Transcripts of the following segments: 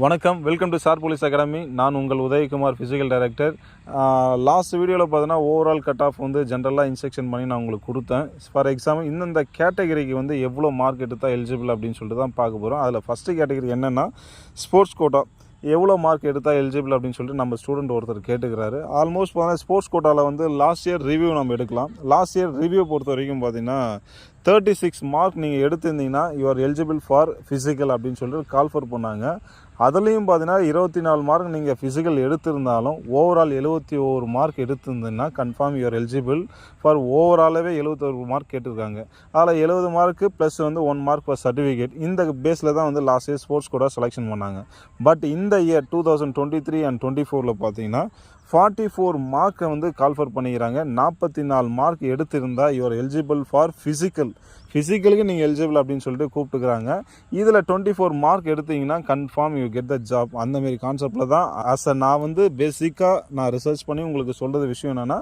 வணக்கம், welcome to star police academy. நான் உங்கள் உதயகுமார், ஃபிசிக்கல் டைரக்டர். லாஸ்ட் வீடியோவில் பார்த்தீங்கன்னா ஓவரால் கட் ஆஃப் வந்து ஜென்ரலாக இன்ஸ்ட்ரக்ஷன் பண்ணி நான் உங்களுக்கு கொடுத்தேன். ஃபார் எக்ஸாம்பிள் இந்தந்த கேட்டகரிக்கு வந்து எவ்வளோ மார்க் எடுத்தால் எலிஜிபிள் அப்படின்னு சொல்லிட்டு தான் பார்க்க போகிறோம். அதில் ஃபஸ்ட்டு கேட்டகரி என்னென்னா ஸ்போர்ட்ஸ் கோட்டா. எவ்வளோ மார்க் எடுத்தால் எலிஜிபிள் அப்படின்னு சொல்லிட்டு நம்ம ஸ்டூடெண்ட் ஒருத்தர் கேட்டுக்கிறாரு. ஆல்மோஸ்ட் பார்த்தீங்கன்னா ஸ்போர்ட்ஸ் கோட்டாவில் வந்து லாஸ்ட் இயர் ரிவ்யூ நம்ம எடுக்கலாம். லாஸ்ட் இயர் ரிவ்யூ பொறுத்த வரைக்கும் பார்த்தீங்கன்னா 36 மார்க் நீங்கள் எடுத்திருந்தீங்கன்னா யூஆர் எலிஜிபிள் ஃபார் ஃபிசிக்கல் அப்படின்னு சொல்லிட்டு கால்ஃபர் பண்ணாங்க. அதுலேயும் பார்த்தீங்கன்னா 24 மார்க் நீங்கள் ஃபிசிக்கல் எடுத்திருந்தாலும் ஓவரால் 71 மார்க் எடுத்திருந்தீங்கன்னா கன்ஃபார்ம் யூஆர் எலிஜிபிள் ஃபார் ஓவராலாகவே 71 மார்க் கேட்டிருக்காங்க. அதில் 70 மார்க்கு ப்ளஸ் வந்து 1 மார்க் ஃபார் சர்டிஃபிகேட். இந்த பேஸில் தான் வந்து லாஸ்ட் இயர் ஸ்போர்ட்ஸ் கூட செலெக்ஷன் பண்ணாங்க. பட் இந்த இயர் 2023 அண்ட் 24 பார்த்தீங்கன்னா 44 மார்க்கை வந்து கால்ஃபர் பண்ணிக்கிறாங்க. 44 மார்க் எடுத்திருந்தால் யூஆர் எலிஜிபிள் ஃபார் ஃபிசிக்கலுக்கு நீங்கள் எலிஜிபிள் அப்படின்னு சொல்லிட்டு கூப்பிட்டுக்கிறாங்க. இதில் 24 மார்க் எடுத்தீங்கன்னா confirm you get the job. அந்தமாரி கான்செப்டில் தான் நான் வந்து பேசிக்காக நான் ரிசர்ச் பண்ணி உங்களுக்கு சொல்கிறது விஷயம் என்னென்னா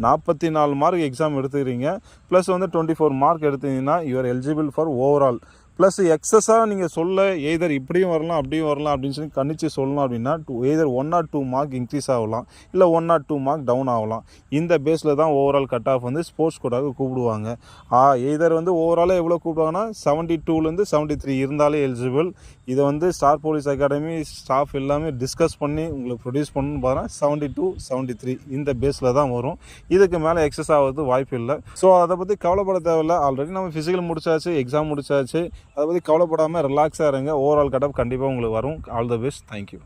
44 மார்க் எக்ஸாம் எடுத்துக்கிறீங்க ப்ளஸ் வந்து 24 மார்க் எடுத்தீங்கன்னா you are eligible for overall. Plus எக்ஸஸாக நீங்கள் சொல்ல எய்தர் இப்படியும் வரலாம் அப்படியும் வரலாம் அப்படின்னு சொல்லி கணிச்சு சொல்லணும் அப்படின்னா எய்தர் 1 or 2 மார்க் இன்க்ரீஸ் ஆகலாம், இல்லை 1 or 2 மார்க் டவுன் ஆகலாம். இந்த பேஸில் தான் ஓவரால் கட் ஆஃப் வந்து ஸ்போர்ட்ஸ் கோட்டாக கூப்பிடுவாங்க. எய்தர் வந்து ஓவராலாக எவ்வளோ கூப்பிடுவாங்கன்னா 72லேருந்து 73 இருந்தாலே எலிஜிபிள். இதை வந்து ஸ்டார் போலீஸ் அகாடமி ஸ்டாஃப் எல்லாமே டிஸ்கஸ் பண்ணி உங்களுக்கு ப்ரொடியூஸ் பண்ணணும்னு பார்த்தா 72, 73 இந்த பேஸில் தான் வரும். இதுக்கு மேலே எக்ஸஸ் ஆகிறது வாய்ப்பு இல்லை. ஸோ அதை பற்றி கவலைப்பட தேவையில்லை. ஆல்ரெடி நம்ம ஃபிசிக்கல் முடிச்சாச்சு, எக்ஸாம் முடிச்சாச்சு. அதை பற்றி கவலைப்படாமல் ரிலாக்ஸாக இருங்க. ஓவரால் கட் ஆஃப் கண்டிப்பாக உங்களுக்கு வரும். All the best. தேங்க்யூ.